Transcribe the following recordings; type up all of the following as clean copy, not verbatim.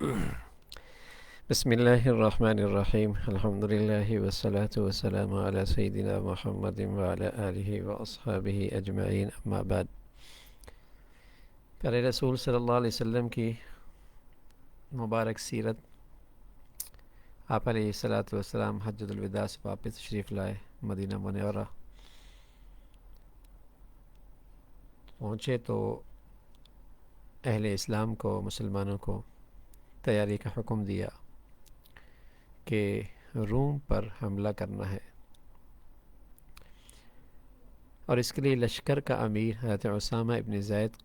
بسم اللہ الرحمن الرحیم الحمد للہ والصلاة والسلام علی سیدنا محمد وعلی آلہ واصحابہ اجمعین اما بعد۔ پیارے رسول صلی اللہ علیہ وسلم کی مبارک سیرت، آپ علیہ الصلاۃ والسلام حجۃ الوداع سے واپس تشریف لائے، مدینہ منورہ پہنچے تو اہل اسلام کو، مسلمانوں کو تیاری کا حکم دیا کہ روم پر حملہ کرنا ہے، اور اس کے لیے لشکر کا امیر حضرت اسامہ ابن زید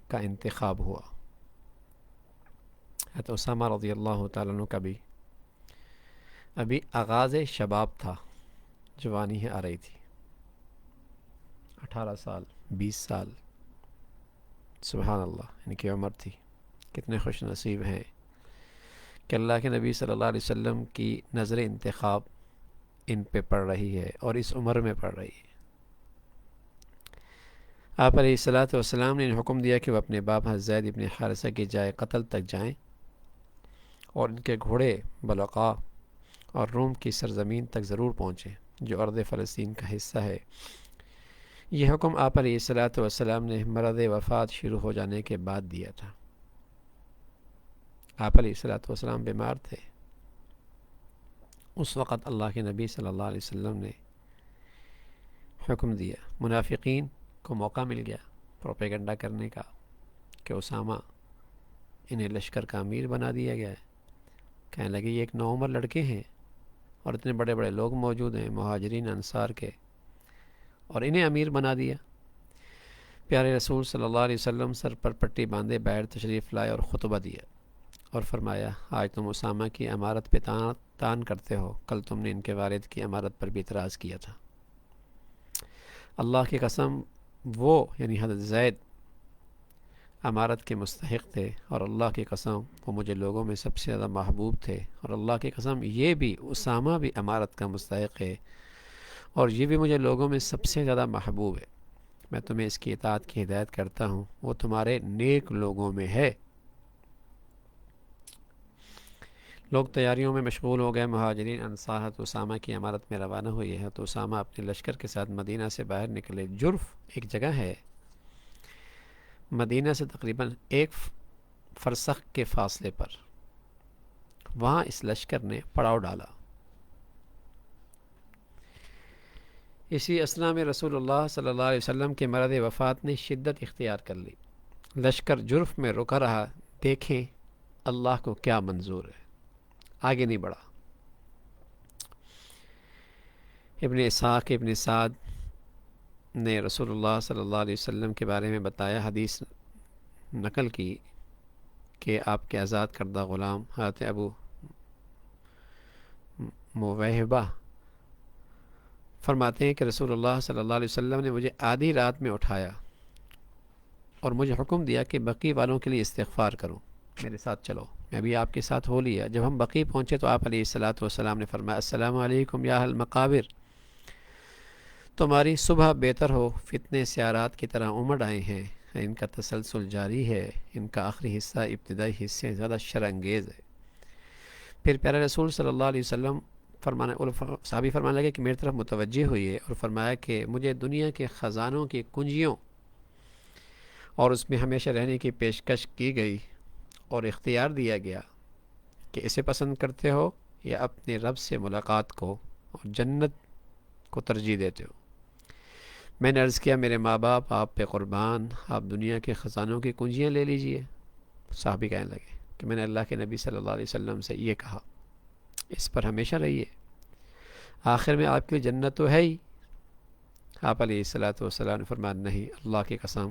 کا انتخاب ہوا۔ حضرت اسامہ رضی اللہ تعالیٰ عنہ کا بھی ابھی آغاز شباب تھا، جوانی آ رہی تھی، 18 سال 20 سال، سبحان اللہ، ان کی عمر تھی۔ کتنے خوش نصیب ہیں کہ اللہ کے نبی صلی اللہ علیہ وسلم کی نظر انتخاب ان پہ پڑ رہی ہے اور اس عمر میں پڑ رہی ہے۔ آپ علیہ الصلاۃ والسلام نے حکم دیا کہ وہ اپنے باپ حضرت زید ابن حارثہ کی جائے قتل تک جائیں اور ان کے گھوڑے بلقاء اور روم کی سرزمین تک ضرور پہنچیں جو ارض فلسطین کا حصہ ہے۔ یہ حکم آپ علیہ الصلاۃ والسلام نے مرض وفات شروع ہو جانے کے بعد دیا تھا۔ آپ علیہ الصلاۃ والسلام بیمار تھے، اس وقت اللہ کے نبی صلی اللہ علیہ وسلم نے حکم دیا۔ منافقین کو موقع مل گیا پروپیگنڈا کرنے کا کہ اسامہ انہیں لشکر کا امیر بنا دیا گیا ہے۔ کہنے لگے یہ ایک نوعمر لڑکے ہیں اور اتنے بڑے بڑے لوگ موجود ہیں مہاجرین انصار کے، اور انہیں امیر بنا دیا۔ پیارے رسول صلی اللہ علیہ وسلم سر پر پٹی باندھے باہر تشریف لائے اور خطبہ دیا اور فرمایا، آج تم اسامہ کی امارت پہ تان کرتے ہو، کل تم نے ان کے والد کی امارت پر بھی اعتراض کیا تھا۔ اللہ کی قسم وہ یعنی حضرت زید امارت کے مستحق تھے، اور اللہ کی قسم وہ مجھے لوگوں میں سب سے زیادہ محبوب تھے، اور اللہ کی قسم یہ بھی اسامہ بھی امارت کا مستحق ہے، اور یہ بھی مجھے لوگوں میں سب سے زیادہ محبوب ہے۔ میں تمہیں اس کی اطاعت کی ہدایت کرتا ہوں، وہ تمہارے نیک لوگوں میں ہے۔ لوگ تیاریوں میں مشغول ہو گئے۔ مہاجرین انصار حضرت اسامہ کی امارت میں روانہ ہوئے ہیں تو اسامہ اپنے لشکر کے ساتھ مدینہ سے باہر نکلے۔ جرف ایک جگہ ہے مدینہ سے تقریباً 1 فرسخ کے فاصلے پر، وہاں اس لشکر نے پڑاؤ ڈالا۔ اسی اثنا میں رسول اللہ صلی اللہ علیہ وسلم کے مرض وفات نے شدت اختیار کر لی۔ لشکر جرف میں رکا رہا، دیکھیں اللہ کو کیا منظور ہے، آگے نہیں بڑھا۔ ابن اسحاق ابن سعد نے رسول اللہ صلی اللہ علیہ وسلم کے بارے میں بتایا، حدیث نقل کی کہ آپ کے آزاد کردہ غلام حضرت ابو موہبہ فرماتے ہیں کہ رسول اللہ صلی اللہ علیہ وسلم نے مجھے آدھی رات میں اٹھایا اور مجھے حکم دیا کہ بقی والوں کے لیے استغفار کروں، میرے ساتھ چلو۔ میں بھی آپ کے ساتھ ہو لیا۔ جب ہم بقی پہنچے تو آپ علیہ الصلاۃ والسلام نے فرمایا، السلام علیکم یا اہل المقابر، تمہاری صبح بہتر ہو، فتنے سیارات کی طرح امڑ آئے ہیں، ان کا تسلسل جاری ہے، ان کا آخری حصہ ابتدائی حصے زیادہ شر انگیز ہے۔ پھر پیارے رسول صلی اللہ علیہ وسلم صحابی فرمانے لگے کہ میری طرف متوجہ ہوئی ہے اور فرمایا کہ مجھے دنیا کے خزانوں کی کنجیوں اور اس میں ہمیشہ رہنے کی پیشکش کی گئی اور اختیار دیا گیا کہ اسے پسند کرتے ہو یا اپنے رب سے ملاقات کو اور جنت کو ترجیح دیتے ہو۔ میں نے عرض کیا، میرے ماں باپ آپ پہ قربان، آپ دنیا کے خزانوں کی کنجیاں لے لیجئے۔ صحابی کہنے لگے کہ میں نے اللہ کے نبی صلی اللہ علیہ وسلم سے یہ کہا، اس پر ہمیشہ رہیے، آخر میں آپ کی جنت تو ہے ہی۔ آپ علیہ الصلاۃ والسلام نے فرمایا، نہیں، اللہ کی قسم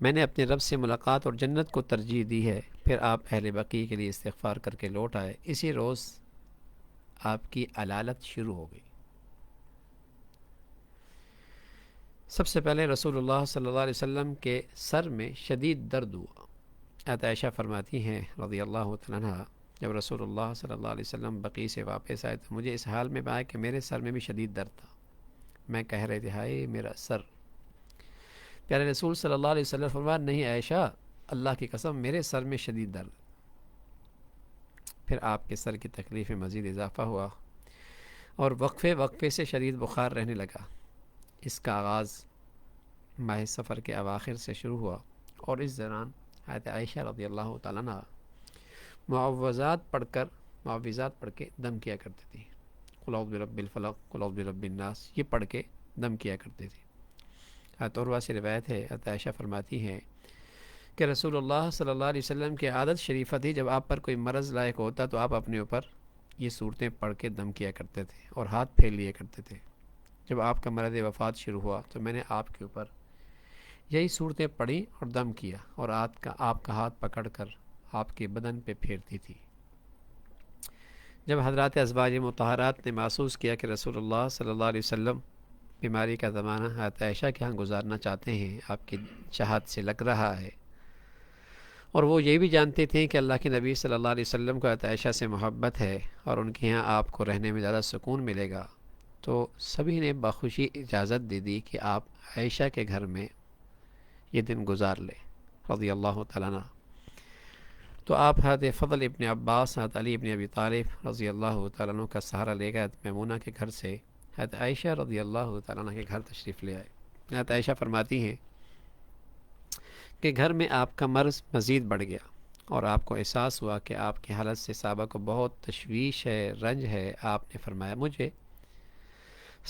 میں نے اپنے رب سے ملاقات اور جنت کو ترجیح دی ہے۔ پھر آپ اہل بقیع کے لیے استغفار کر کے لوٹ آئے۔ اسی روز آپ کی علالت شروع ہو گئی۔ سب سے پہلے رسول اللہ صلی اللہ علیہ وسلم کے سر میں شدید درد ہوا۔ حضرت عائشہ فرماتی ہیں رضی اللہ تعالیٰ عنہا، جب رسول اللہ صلی اللہ علیہ وسلم بقیع سے واپس آئے تو مجھے اس حال میں پایا کہ میرے سر میں بھی شدید درد تھا۔ میں کہہ رہے تھے، ہائے میرا سر۔ پیارے رسول صلی اللہ علیہ وسلم فرمایا، نہیں عائشہ، اللہ کی قسم میرے سر میں شدید درد۔ پھر آپ کے سر کی تکلیف میں مزید اضافہ ہوا اور وقفے وقفے سے شدید بخار رہنے لگا۔ اس کا آغاز ماہ سفر کے اواخر سے شروع ہوا اور اس دوران حضرت عائشہ رضی اللہ تعالیٰ عنہ معوذات پڑھ کے دم کیا کرتی تھی۔ قل اعوذ برب الفلق، قل اعوذ برب الناس، یہ پڑھ کے دم کیا کرتی تھی۔ حضرت عروہ سے روایت ہے، حضرت عائشہ فرماتی ہیں کہ رسول اللہ صلی اللہ علیہ وسلم کی عادت شریفہ تھی، جب آپ پر کوئی مرض لائق ہوتا تو آپ اپنے اوپر یہ صورتیں پڑھ کے دم کیا کرتے تھے اور ہاتھ پھیر لیا کرتے تھے۔ جب آپ کا مرض وفات شروع ہوا تو میں نے آپ کے اوپر یہی صورتیں پڑھی اور دم کیا اور آپ کا ہاتھ پکڑ کر آپ کے بدن پہ پھیرتی تھی۔ جب حضرات ازواج مطہرات نے محسوس کیا کہ رسول اللہ صلی اللہ علیہ وسلم بیماری کا زمانہ حضرت عائشہ کے ہاں گزارنا چاہتے ہیں، آپ کی چاہت سے لگ رہا ہے، اور وہ یہ بھی جانتے تھے کہ اللہ کے نبی صلی اللہ علیہ وسلم کو حضرت عائشہ سے محبت ہے اور ان کے ہاں آپ کو رہنے میں زیادہ سکون ملے گا، تو سبھی نے بخوشی اجازت دے دی کہ آپ عائشہ کے گھر میں یہ دن گزار لیں رضی اللہ تعالیٰ عنہ۔ تو آپ حضرت فضل ابن عباس، حضرت علی ابن ابی طالب رضی اللہ تعالیٰ عنہ کا سہارا لے کر حضرت میمونہ کے گھر سے حضرت عائشہ رضی اللہ تعالیٰ عنہ کے گھر تشریف لے آئے۔ حضرت عائشہ فرماتی ہیں کہ گھر میں آپ کا مرض مزید بڑھ گیا اور آپ کو احساس ہوا کہ آپ کی حالت سے صحابہ کو بہت تشویش ہے، رنج ہے۔ آپ نے فرمایا مجھے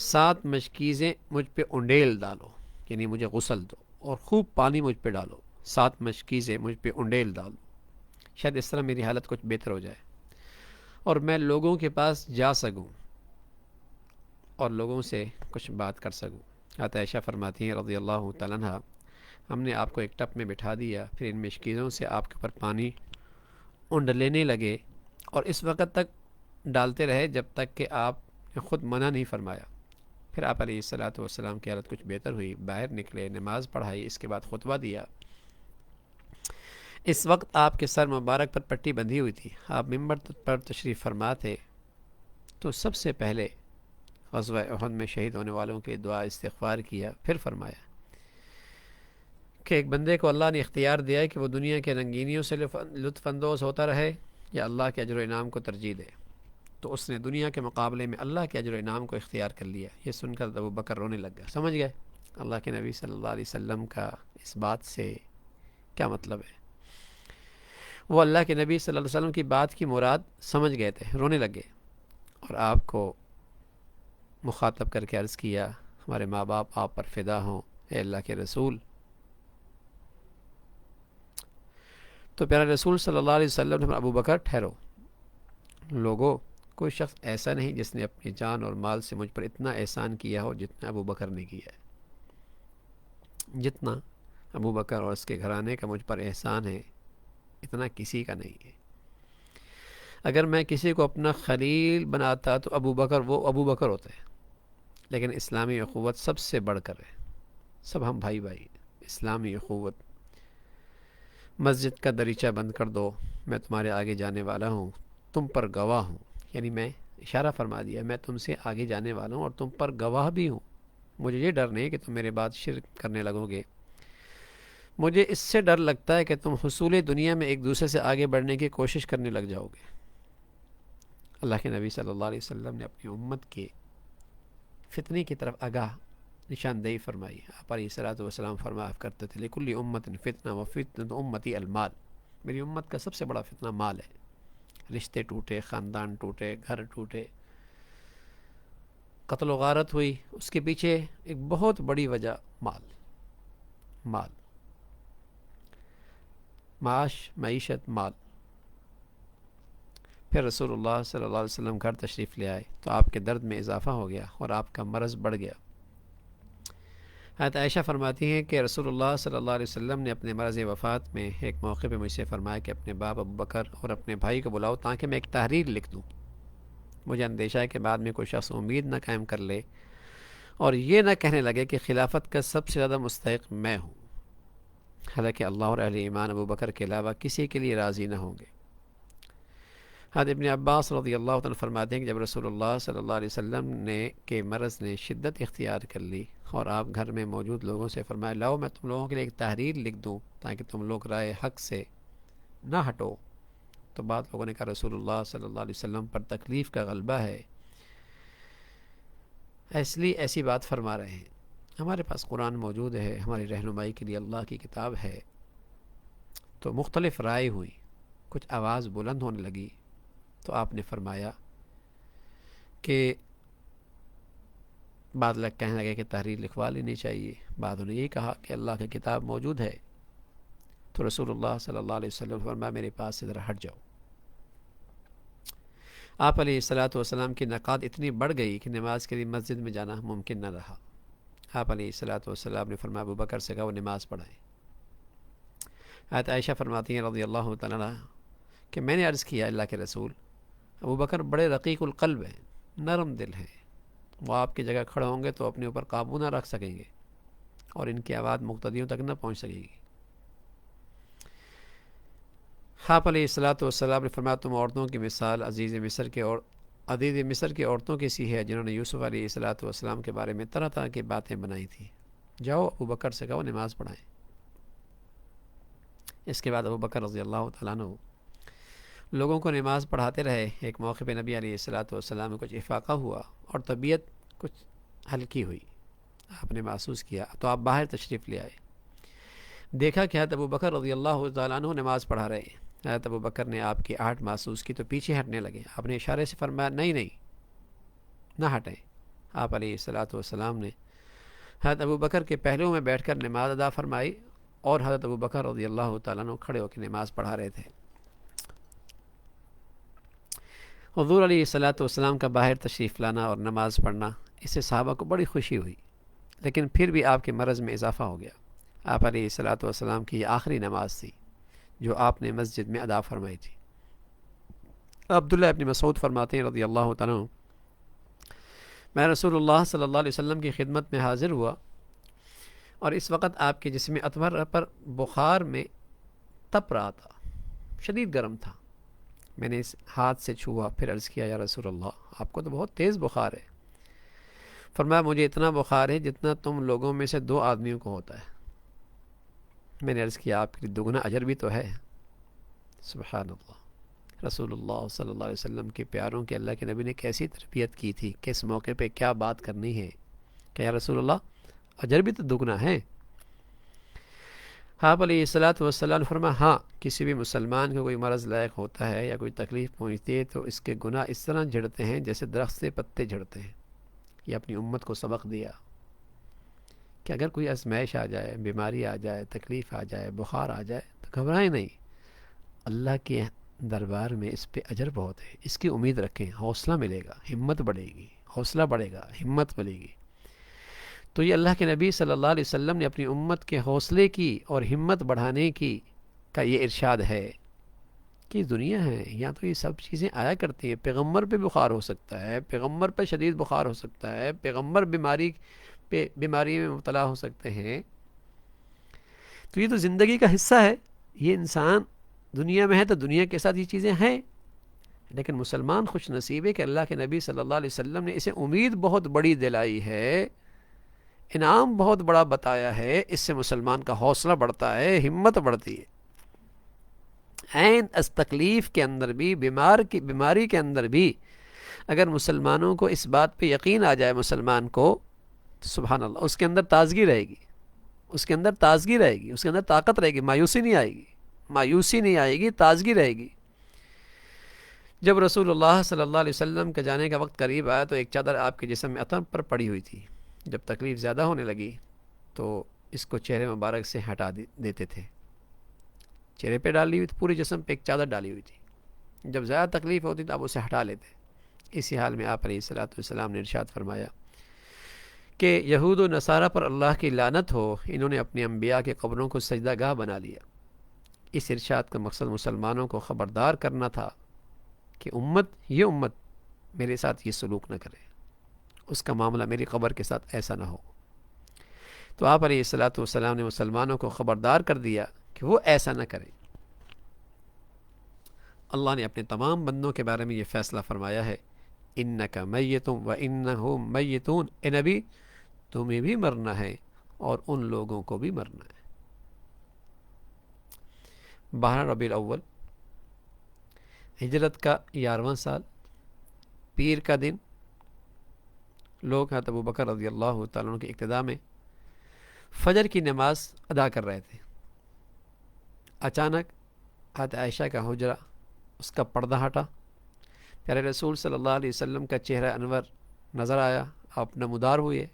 7 مشکیزیں مجھ پہ انڈیل ڈالو، یعنی مجھے غسل دو اور خوب پانی مجھ پہ ڈالو، 7 مشکیزیں مجھ پہ انڈیل ڈالو، شاید اس طرح میری حالت کچھ بہتر ہو جائے اور میں لوگوں کے پاس جا سکوں اور لوگوں سے کچھ بات کر سکوں۔ حضرت عائشہ فرماتی ہیں رضی اللہ تعالیٰ عنہ، ہم نے آپ کو ایک ٹپ میں بٹھا دیا، پھر ان مشکیزوں سے آپ کے اوپر پانی اونڈ لینے لگے اور اس وقت تک ڈالتے رہے جب تک کہ آپ نے خود منع نہیں فرمایا۔ پھر آپ علیہ الصلوۃ والسلام کی حالت کچھ بہتر ہوئی، باہر نکلے، نماز پڑھائی، اس کے بعد خطبہ دیا۔ اس وقت آپ کے سر مبارک پر پٹی بندھی ہوئی تھی، آپ ممبر پر تشریف فرما تھے، تو سب سے پہلے غزوہ احد میں شہید ہونے والوں کے دعا استغفار کیا، پھر فرمایا کہ ایک بندے کو اللہ نے اختیار دیا ہے کہ وہ دنیا کے رنگینیوں سے لطف اندوز ہوتا رہے یا اللہ کے اجر و انعام کو ترجیح دے، تو اس نے دنیا کے مقابلے میں اللہ کے اجر و انعام کو اختیار کر لیا۔ یہ سن کر ابو بکر رونے لگ گیا۔ سمجھ گئے اللہ کے نبی صلی اللہ علیہ وسلم کا اس بات سے کیا مطلب ہے؟ وہ اللہ کے نبی صلی اللہ علیہ وسلم کی بات کی مراد سمجھ گئے تھے، رونے لگے اور آپ کو مخاطب کر کے عرض کیا ہمارے ماں باپ آپ پر فدا ہوں اے اللہ کے رسول۔ تو پیارے رسول صلی اللہ علیہ وسلم نے ابو بکر ٹھہرو، لوگوں کوئی شخص ایسا نہیں جس نے اپنی جان اور مال سے مجھ پر اتنا احسان کیا ہو جتنا ابو بکر نے کیا ہے۔ جتنا ابو بکر اور اس کے گھرانے کا مجھ پر احسان ہے اتنا کسی کا نہیں ہے۔ اگر میں کسی کو اپنا خلیل بناتا تو ابو بکر ہوتے ہیں، لیکن اسلامی اخوت سب سے بڑھ کر ہے، سب ہم بھائی بھائی، اسلامی اخوت۔ مسجد کا دریچہ بند کر دو، میں تمہارے آگے جانے والا ہوں، تم پر گواہ ہوں، یعنی میں اشارہ فرما دیا میں تم سے آگے جانے والا ہوں اور تم پر گواہ بھی ہوں۔ مجھے یہ ڈر نہیں کہ تم میرے بعد شرک کرنے لگو گے، مجھے اس سے ڈر لگتا ہے کہ تم حصول دنیا میں ایک دوسرے سے آگے بڑھنے کی کوشش کرنے لگ جاؤ گے۔ اللہ کے نبی صلی اللہ علیہ وسلم نے اپنی امت کے فتنے کی طرف آگاہ نشاندہی فرمائی۔ آپ علیہ الصلوۃ والسلام فرمایا کرتے تھے لکل امت فتنہ وفتنۃ امتی المال، میری امت کا سب سے بڑا فتنہ مال ہے۔ رشتے ٹوٹے، خاندان ٹوٹے، گھر ٹوٹے، قتل و غارت ہوئی، اس کے پیچھے ایک بہت بڑی وجہ مال، معیشت، مال۔ پھر رسول اللہ صلی اللہ علیہ وسلم گھر تشریف لے آئے تو آپ کے درد میں اضافہ ہو گیا اور آپ کا مرض بڑھ گیا۔ حضرت عائشہ فرماتی ہیں کہ رسول اللہ صلی اللہ علیہ وسلم نے اپنے مرض وفات میں ایک موقع پہ مجھ سے فرمایا کہ اپنے باپ ابو بکر اور اپنے بھائی کو بلاؤ تاکہ میں ایک تحریر لکھ دوں۔ مجھے اندیشہ ہے کہ بعد میں کوئی شخص امید نہ قائم کر لے اور یہ نہ کہنے لگے کہ خلافت کا سب سے زیادہ مستحق میں ہوں، حالانکہ اللہ اور اہل ایمان ابو بکر کے علاوہ کسی کے لیے راضی نہ ہوں گے۔ حضرت ابن عباس رضی اللہ عنہ فرماتے ہیں کہ جب رسول اللہ صلی اللہ علیہ وسلم نے کے مرض نے شدت اختیار کر لی اور آپ گھر میں موجود لوگوں سے فرمایا لاؤ میں تم لوگوں کے لیے ایک تحریر لکھ دوں تاکہ تم لوگ رائے حق سے نہ ہٹو، تو بعض لوگوں نے کہا رسول اللہ صلی اللہ علیہ وسلم پر تکلیف کا غلبہ ہے اس لیے ایسی بات فرما رہے ہیں۔ ہمارے پاس قرآن موجود ہے، ہماری رہنمائی کے لیے اللہ کی کتاب ہے، تو مختلف رائے ہوئی، کچھ آواز بلند ہونے لگی تو آپ نے فرمایا کہ بعض لوگ کہنے لگے کہ تحریر لکھوا لینی چاہیے، بعضوں نے یہ کہا کہ اللہ کی کتاب موجود ہے، تو رسول اللہ صلی اللہ علیہ وسلم نے فرمایا میرے پاس سے ذرا ہٹ جاؤ۔ آپ علیہ الصلاۃ والسلام کی نقات اتنی بڑھ گئی کہ نماز کے لیے مسجد میں جانا ممکن نہ رہا۔ آپ علیہ الصلاۃ والسلام نے فرمایا ابو بکر سے کہا وہ نماز پڑھائیں۔ حضرت عائشہ فرماتی ہیں رضی اللہ تعالیٰ عنہ کہ میں نے عرض کیا اللہ کے رسول ابو بکر بڑے رقیق القلب ہیں، نرم دل ہیں، وہ آپ کی جگہ کھڑے ہوں گے تو اپنے اوپر قابو نہ رکھ سکیں گے اور ان کی آواز مقتدیوں تک نہ پہنچ سکے گی۔ آپ علیہ الصلاۃ والسلام نے فرمایا تم عورتوں کی مثال عزیز مصر کی عورتوں کی سی ہے جنہوں نے یوسف علیہ الصلاۃ والسلام کے بارے میں طرح طرح کی باتیں بنائی تھیں، جاؤ ابو بکر سے کہو نماز پڑھائیں۔ اس کے بعد ابو بکر رضی اللہ تعالیٰ عنہ لوگوں کو نماز پڑھاتے رہے۔ ایک موقع پہ نبی علیہ الصلاۃ والسلام میں کچھ افاقہ ہوا اور طبیعت کچھ ہلکی ہوئی، آپ نے محسوس کیا تو آپ باہر تشریف لے آئے، دیکھا کہ حضرت ابو بکر رضی اللہ تعالیٰ عنہ نماز پڑھا رہے ہیں۔ حضرت ابو بکر نے آپ کی آہٹ محسوس کی تو پیچھے ہٹنے لگے، آپ نے اشارے سے فرمایا نہیں نہ ہٹیں۔ آپ علیہ الصلاۃ والسلام نے حضرت ابو بکر کے پہلو میں بیٹھ کر نماز ادا فرمائی اور حضرت ابو بکر رضی اللہ تعالیٰ عنہ کھڑے ہو کے نماز پڑھا رہے تھے۔ حضور علیہ الصلاۃ والسلام کا باہر تشریف لانا اور نماز پڑھنا اس سے صحابہ کو بڑی خوشی ہوئی، لیکن پھر بھی آپ کے مرض میں اضافہ ہو گیا۔ آپ علیہ الصلاۃ والسلام کی یہ آخری نماز تھی جو آپ نے مسجد میں ادا فرمائی تھی۔ عبداللہ ابن مسعود فرماتے ہیں رضی اللہ تعالیٰ عنہ میں رسول اللہ صلی اللہ علیہ وسلم کی خدمت میں حاضر ہوا اور اس وقت آپ کے جسم اطہر پر بخار میں تپ رہا تھا، شدید گرم تھا۔ میں نے اس ہاتھ سے چھوا، پھر عرض کیا یا رسول اللہ آپ کو تو بہت تیز بخار ہے۔ فرمایا مجھے اتنا بخار ہے جتنا تم لوگوں میں سے 2 آدمیوں کو ہوتا ہے۔ میں نے عرض کیا آپ کے لیے دگنا اجر بھی تو ہے۔ سبحان اللہ، رسول اللہ صلی اللہ علیہ وسلم کے پیاروں کے اللہ کے نبی نے کیسی تربیت کی تھی، کس موقع پہ کیا بات کرنی ہے کہ یا رسول اللہ اجر بھی تو دگنا ہے۔ آپ علیہ الصلاۃ والسلام نے فرمایا ہاں کسی بھی مسلمان کو کوئی مرض لائق ہوتا ہے یا کوئی تکلیف پہنچتی ہے تو اس کے گناہ اس طرح جھڑتے ہیں جیسے درخت سے پتے جھڑتے ہیں۔ یہ اپنی امت کو سبق دیا کہ اگر کوئی آزمائش آ جائے، بیماری آ جائے، تکلیف آ جائے، بخار آ جائے تو گھبرائیں نہیں، اللہ کے دربار میں اس پہ اجر بہت ہے، اس کی امید رکھیں، حوصلہ ملے گا، ہمت بڑھے گی، حوصلہ بڑھے گا، ہمت ملے گی۔ تو یہ اللہ کے نبی صلی اللہ علیہ وسلم نے اپنی امت کے حوصلے کی اور ہمت بڑھانے کی کا یہ ارشاد ہے کہ دنیا ہے یہاں تو یہ سب چیزیں آیا کرتی ہیں، پیغمبر پہ بخار ہو سکتا ہے، پیغمبر پہ شدید بخار ہو سکتا ہے، پیغمبر بیماری میں مبتلا ہو سکتے ہیں، تو یہ تو زندگی کا حصہ ہے، یہ انسان دنیا میں ہے تو دنیا کے ساتھ یہ چیزیں ہیں۔ لیکن مسلمان خوش نصیب ہے کہ اللہ کے نبی صلی اللہ علیہ وسلم نے اسے امید بہت بڑی دلائی ہے، انعام بہت بڑا بتایا ہے، اس سے مسلمان کا حوصلہ بڑھتا ہے، ہمت بڑھتی ہے۔ اس تکلیف کے اندر بھی، بیماری کے اندر بھی اگر مسلمانوں کو اس بات پہ یقین آ جائے مسلمان کو تو سبحان اللہ اس کے اندر تازگی رہے گی، اس کے اندر طاقت رہے گی، مایوسی نہیں آئے گی، تازگی رہے گی۔ جب رسول اللہ صلی اللہ علیہ وسلم کے جانے کا وقت قریب آیا تو ایک چادر آپ کے جسم میں اطہر پر پڑی ہوئی تھی، جب تکلیف زیادہ ہونے لگی تو اس کو چہرے مبارک سے ہٹا دیتے تھے، چہرے پہ ڈالی ہوئی تھی، پورے جسم پہ ایک چادر ڈالی ہوئی تھی، جب زیادہ تکلیف ہوتی تو آپ اسے ہٹا لیتے۔ اسی حال میں آپ علیہ الصلاۃ والسلام نے ارشاد فرمایا کہ یہود و نصارہ پر اللہ کی لعنت ہو، انہوں نے اپنے انبیاء کے قبروں کو سجدہ گاہ بنا لیا۔ اس ارشاد کا مقصد مسلمانوں کو خبردار کرنا تھا کہ یہ امت میرے ساتھ یہ سلوک نہ کرے، اس کا معاملہ میری قبر کے ساتھ ایسا نہ ہو۔ تو آپ علیہ الصلاۃ والسلام نے مسلمانوں کو خبردار کر دیا کہ وہ ایسا نہ کریں۔ اللہ نے اپنے تمام بندوں کے بارے میں یہ فیصلہ فرمایا ہے، انک میتم و انہم میتون، اے نبی تمہیں بھی مرنا ہے اور ان لوگوں کو بھی مرنا ہے۔ 12 ربیع الاول ہجرت کا 11واں سال، پیر کا دن، لوگ حضرت ابوبکر رضی اللہ تعالیٰ عنہ کی اقتداء میں فجر کی نماز ادا کر رہے تھے۔ اچانک حضرت عائشہ کا حجرہ، اس کا پردہ ہٹا، پیارے رسول صلی اللہ علیہ وسلم کا چہرہ انور نظر آیا، آپ نمودار ہوئے۔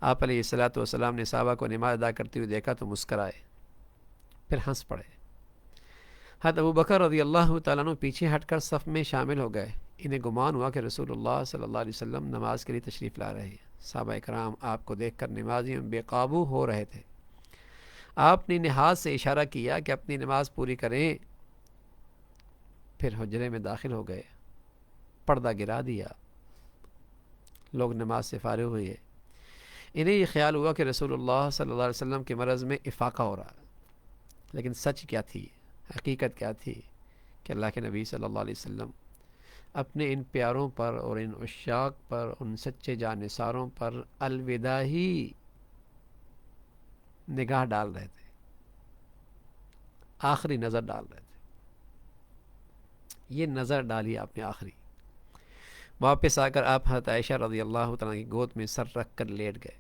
آپ علیہ الصلوۃ والسلام نے صحابہ کو نماز ادا کرتے ہوئے دیکھا تو مسکرائے، پھر ہنس پڑے۔ حضرت ابوبکر رضی اللہ تعالیٰ عنہ پیچھے ہٹ کر صف میں شامل ہو گئے۔ انہیں گمان ہوا کہ رسول اللہ صلی اللہ علیہ وسلم نماز کے لیے تشریف لا رہے ہیں۔ صحابہ اکرام آپ کو دیکھ کر نمازی میں بے قابو ہو رہے تھے۔ آپ نے ہاتھ سے اشارہ کیا کہ اپنی نماز پوری کریں، پھر حجرے میں داخل ہو گئے، پردہ گرا دیا، لوگ نماز سے فارغ ہوئے۔ انہیں یہ خیال ہوا کہ رسول اللہ صلی اللہ علیہ وسلم کے مرض میں افاقہ ہو رہا ہے، لیکن سچ کیا تھی، حقیقت کیا تھی کہ اللہ کے نبی صلی اللہ علیہ وسلم اپنے ان پیاروں پر اور ان عشاق پر، ان سچے جانثاروں پر الوداعی نگاہ ڈال رہے تھے، آخری نظر ڈال رہے تھے۔ یہ نظر ڈالی آپ نے آخری۔ واپس آ کر آپ حضرت عائشہ رضی اللہ تعالیٰ کی گود میں سر رکھ کر لیٹ گئے۔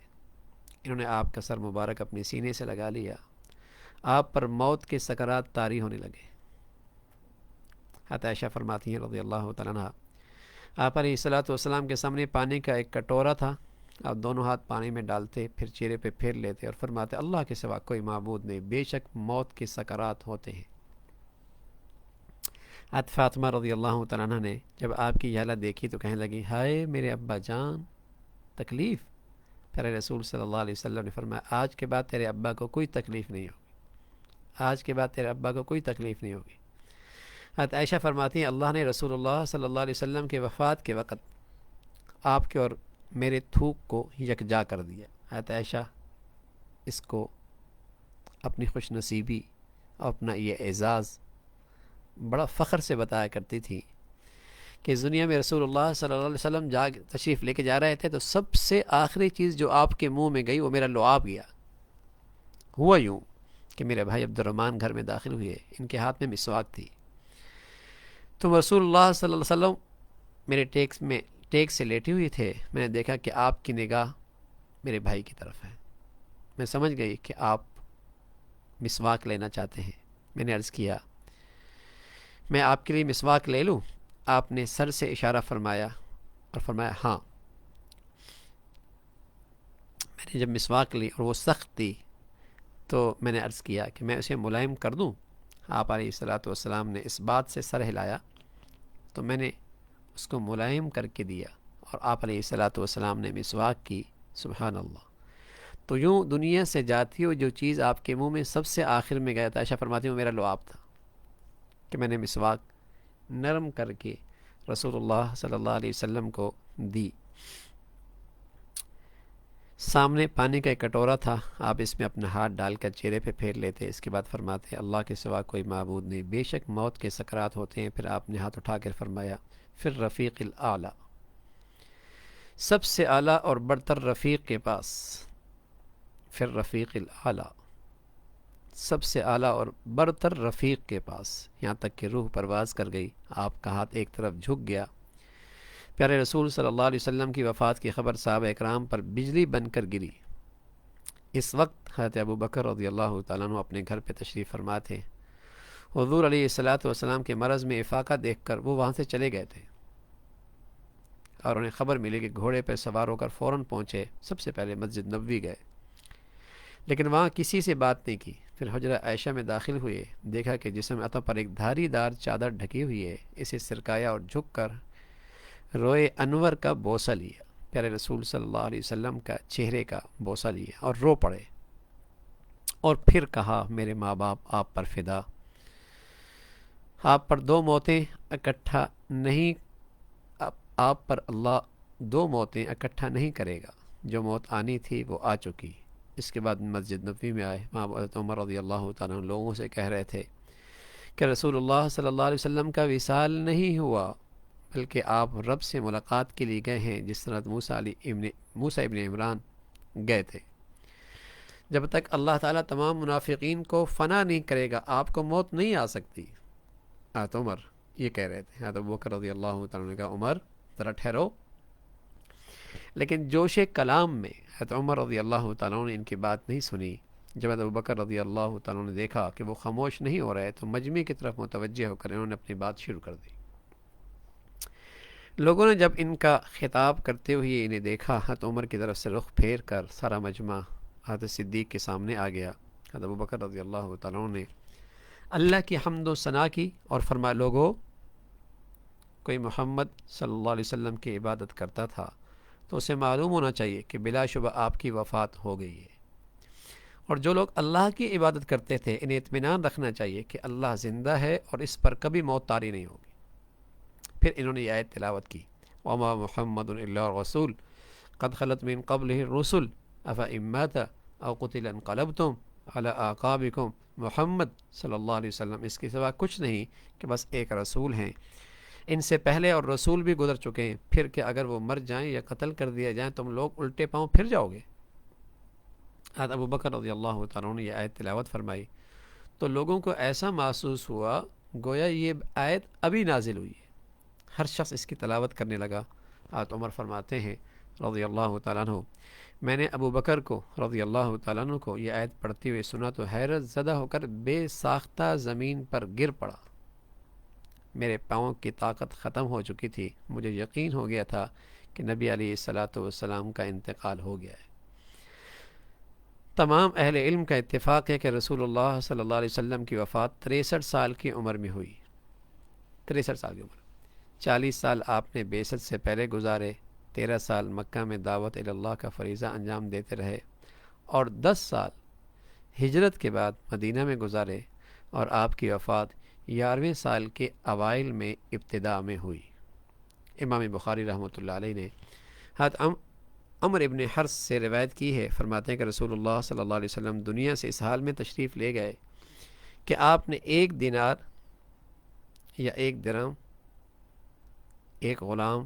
انہوں نے آپ کا سر مبارک اپنے سینے سے لگا لیا۔ آپ پر موت کے سکرات طاری ہونے لگے۔ حضرت عائشہ فرماتی ہیں رضی اللہ تعالیٰ عنہ، آپ علیہ الصلوۃ والسلام کے سامنے پانی کا ایک کٹورا تھا، آپ دونوں ہاتھ پانی میں ڈالتے، پھر چہرے پہ پھیر لیتے اور فرماتے اللہ کے سوا کوئی معبود نہیں، بے شک موت کے سکرات ہوتے ہیں۔ حضرت فاطمہ رضی اللہ تعالیٰ عنہ نے جب آپ کی یہ حالت دیکھی تو کہنے لگی، ہائے میرے ابا جان، تکلیف؟ پیارے رسول صلی اللہ علیہ وسلم نے فرمایا، آج کے بعد تیرے ابا کو کوئی تکلیف نہیں ہوگی، آج کے بعد تیرے ابا کو کوئی تکلیف نہیں ہوگی۔ حضرت عائشہ فرماتی ہیں اللہ نے رسول اللہ صلی اللہ علیہ وسلم کے وفات کے وقت آپ کے اور میرے تھوک کو یکجا کر دیا۔ حضرت عائشہ اس کو اپنی خوش نصیبی اور اپنا یہ اعزاز بڑا فخر سے بتایا کرتی تھی کہ اس دنیا میں رسول اللہ صلی اللہ علیہ وسلم تشریف لے کے جا رہے تھے تو سب سے آخری چیز جو آپ کے منہ میں گئی وہ میرا لعاب گیا۔ ہوا یوں کہ میرے بھائی عبد الرحمن گھر میں داخل ہوئے، ان کے ہاتھ میں مسواک تھی، تو رسول اللہ صلی اللہ علیہ وسلم میرے ٹیک سے لیٹے ہوئے تھے۔ میں نے دیکھا کہ آپ کی نگاہ میرے بھائی کی طرف ہے، میں سمجھ گئی کہ آپ مسواک لینا چاہتے ہیں۔ میں نے عرض کیا میں آپ کے لیے مسواک لے لوں؟ آپ نے سر سے اشارہ فرمایا اور فرمایا ہاں۔ میں نے جب مسواک لی اور وہ سخت تھی تو میں نے عرض کیا کہ میں اسے ملائم کر دوں؟ آپ علیہ الصلوۃ والسلام نے اس بات سے سر ہلایا تو میں نے اس کو ملائم کر کے دیا اور آپ علیہ الصلوۃ والسلام نے مسواک کی۔ سبحان اللہ۔ تو یوں دنیا سے جاتی ہو جو چیز آپ کے منہ میں سب سے آخر میں گیا تھا، عائشہ فرماتی ہوں میرا لعاب تھا کہ میں نے مسواک نرم کر کے رسول اللہ صلی اللہ علیہ وسلم کو دی۔ سامنے پانی کا ایک کٹورا تھا، آپ اس میں اپنا ہاتھ ڈال کر چہرے پہ پھیر لیتے، اس کے بعد فرماتے اللہ کے سوا کوئی معبود نہیں، بے شک موت کے سکرات ہوتے ہیں۔ پھر آپ نے ہاتھ اٹھا کر فرمایا پھر رفیق الاعلیٰ، سب سے اعلیٰ اور برتر رفیق کے پاس، پھر رفیق الاعلیٰ، سب سے اعلیٰ اور برتر رفیق کے پاس، یہاں تک کہ روح پرواز کر گئی۔ آپ کا ہاتھ ایک طرف جھک گیا۔ پیارے رسول صلی اللہ علیہ وسلم کی وفات کی خبر صحابہ اکرام پر بجلی بن کر گری۔ اس وقت حضرت ابوبکر رضی اللہ تعالیٰ عنہ اپنے گھر پہ تشریف فرما تھے۔ حضور علیہ الصلوۃ والسلام کے مرض میں افاقہ دیکھ کر وہ وہاں سے چلے گئے تھے اور انہیں خبر ملی کہ گھوڑے پر سوار ہو کر فوراً پہنچے، سب سے پہلے مسجد نبوی گئے، لیکن وہاں کسی سے بات نہیں کی۔ پھر حجرہ عائشہ میں داخل ہوئے، دیکھا کہ جسم عطا پر ایک دھاری دار چادر ڈھکی ہوئی ہے، اسے سرکایا اور جھک کر روئے انور کا بوسہ لیا، پیارے رسول صلی اللہ علیہ وسلم کا چہرے کا بوسہ لیا اور رو پڑے، اور پھر کہا میرے ماں باپ آپ پر فدا، آپ پر دو موتیں اکٹھا نہیں، آپ پر اللہ دو موتیں اکٹھا نہیں کرے گا، جو موت آنی تھی وہ آ چکی۔ اس کے بعد مسجد نبوی میں آئے، وہاں حضرت عمر رضی اللہ تعالیٰ عنہ لوگوں سے کہہ رہے تھے کہ رسول اللہ صلی اللہ علیہ وسلم کا وصال نہیں ہوا، بلکہ آپ رب سے ملاقات کے لیے گئے ہیں، جس طرح موسیٰ ابن عمران گئے تھے۔ جب تک اللہ تعالیٰ تمام منافقین کو فنا نہیں کرے گا، آپ کو موت نہیں آ سکتی۔ حضرت عمر یہ کہہ رہے تھے، حضرت ابوبکر رضی اللہ تعالیٰ نے کہا عمر ذرا ٹھہرو، لیکن جوش کلام میں حضرت عمر رضی اللہ تعالیٰ نے ان کی بات نہیں سنی۔ جب حضرت ابوبکر رضی اللہ تعالیٰ نے دیکھا کہ وہ خاموش نہیں ہو رہے تو مجمع کی طرف متوجہ ہو کر انہوں نے اپنی بات شروع کر دی۔ لوگوں نے جب ان کا خطاب کرتے ہوئے انہیں دیکھا، حضرت عمر کی طرف سے رخ پھیر کر سارا مجمع حضرت صدیق کے سامنے آ گیا۔ حضرت ابوبکر رضی اللہ تعالیٰ نے اللہ کی حمد و ثنا کی اور فرمایا، لوگوں، کوئی محمد صلی اللہ علیہ وسلم کی عبادت کرتا تھا تو اسے معلوم ہونا چاہیے کہ بلا شبہ آپ کی وفات ہو گئی ہے، اور جو لوگ اللہ کی عبادت کرتے تھے انہیں اطمینان رکھنا چاہیے کہ اللہ زندہ ہے اور اس پر کبھی موت طاری نہیں ہوگی۔ پھر انہوں نے یہ آیت تلاوت کی، وما محمد الا رسول قد خلت من قبلہ الرسل افإن مات او قتل انقلبتم علی اعقابکم۔ محمد صلی اللہ علیہ وسلم اس کے سوا کچھ نہیں کہ بس ایک رسول ہیں، ان سے پہلے اور رسول بھی گزر چکے ہیں، پھر کہ اگر وہ مر جائیں یا قتل کر دیا جائیں تم لوگ الٹے پاؤں پھر جاؤ گے۔ حضرت ابوبکر رضی اللہ تعالیٰ نے یہ آیت تلاوت فرمائی تو لوگوں کو ایسا محسوس ہوا گویا یہ آیت ابھی نازل ہوئی ہے۔ ہر شخص اس کی تلاوت کرنے لگا۔ حضرت عمر فرماتے ہیں رضی اللہ تعالیٰ عنہ، میں نے ابوبکر کو رضی اللہ تعالیٰ عنہ کو یہ آیت پڑھتے ہوئے سنا تو حیرت زدہ ہو کر بے ساختہ زمین پر گر پڑا۔ میرے پاؤں کی طاقت ختم ہو چکی تھی، مجھے یقین ہو گیا تھا کہ نبی علیہ الصلاۃ والسلام کا انتقال ہو گیا ہے۔ تمام اہل علم کا اتفاق ہے کہ رسول اللہ صلی اللہ علیہ وسلم کی وفات 63 سال کی عمر میں ہوئی۔ 63 سال کی عمر، 40 سال آپ نے بعثت سے پہلے گزارے، 13 سال مکہ میں دعوت اللہ کا فریضہ انجام دیتے رہے، اور 10 سال ہجرت کے بعد مدینہ میں گزارے، اور آپ کی وفات 11ویں سال کے اوائل میں ابتداء میں ہوئی۔ امام بخاری رحمۃ اللہ علیہ نے حضرت عمر ابن حرس سے روایت کی ہے، فرماتے ہیں کہ رسول اللہ صلی اللہ علیہ وسلم دنیا سے اس حال میں تشریف لے گئے کہ آپ نے 1 دینار یا 1 درہم، 1 غلام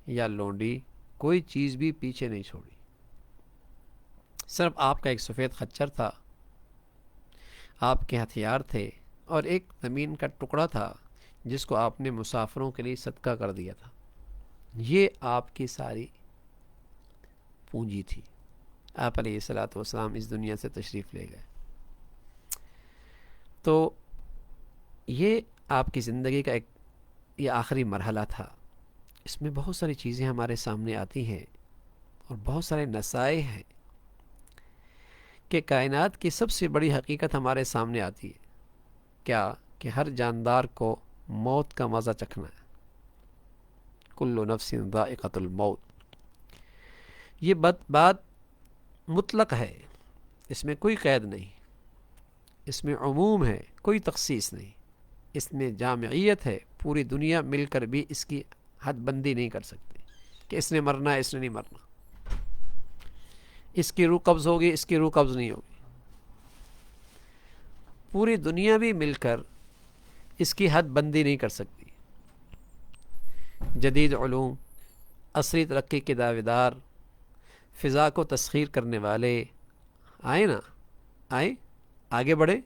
یا لونڈی، کوئی چیز بھی پیچھے نہیں چھوڑی۔ صرف آپ کا ایک سفید خچر تھا، آپ کے ہتھیار تھے، اور ایک زمین کا ٹکڑا تھا جس کو آپ نے مسافروں کے لیے صدقہ کر دیا تھا۔ یہ آپ کی ساری پونجی تھی۔ آپ علیہ الصلاۃ والسلام اس دنیا سے تشریف لے گئے۔ تو یہ آپ کی زندگی کا یہ آخری مرحلہ تھا۔ اس میں بہت ساری چیزیں ہمارے سامنے آتی ہیں اور بہت سارے نصائح ہیں کہ کائنات کی سب سے بڑی حقیقت ہمارے سامنے آتی ہے، کیا کہ ہر جاندار کو موت کا مزہ چکھنا ہے۔ کل نفس ذائقۃ الموت، یہ بات مطلق ہے، اس میں کوئی قید نہیں، اس میں عموم ہے، کوئی تخصیص نہیں، اس میں جامعیت ہے، پوری دنیا مل کر بھی اس کی حد بندی نہیں کر سکتی کہ اس نے مرنا ہے، اس نے نہیں مرنا، اس کی روح قبض ہوگی، اس کی روح قبض نہیں ہوگی۔ پوری دنیا بھی مل کر اس کی حد بندی نہیں کر سکتی۔ جدید علوم، عصری ترقی کے دعوے دار، فضا کو تسخیر کرنے والے آئیں نا، آئیں آگے بڑھیں،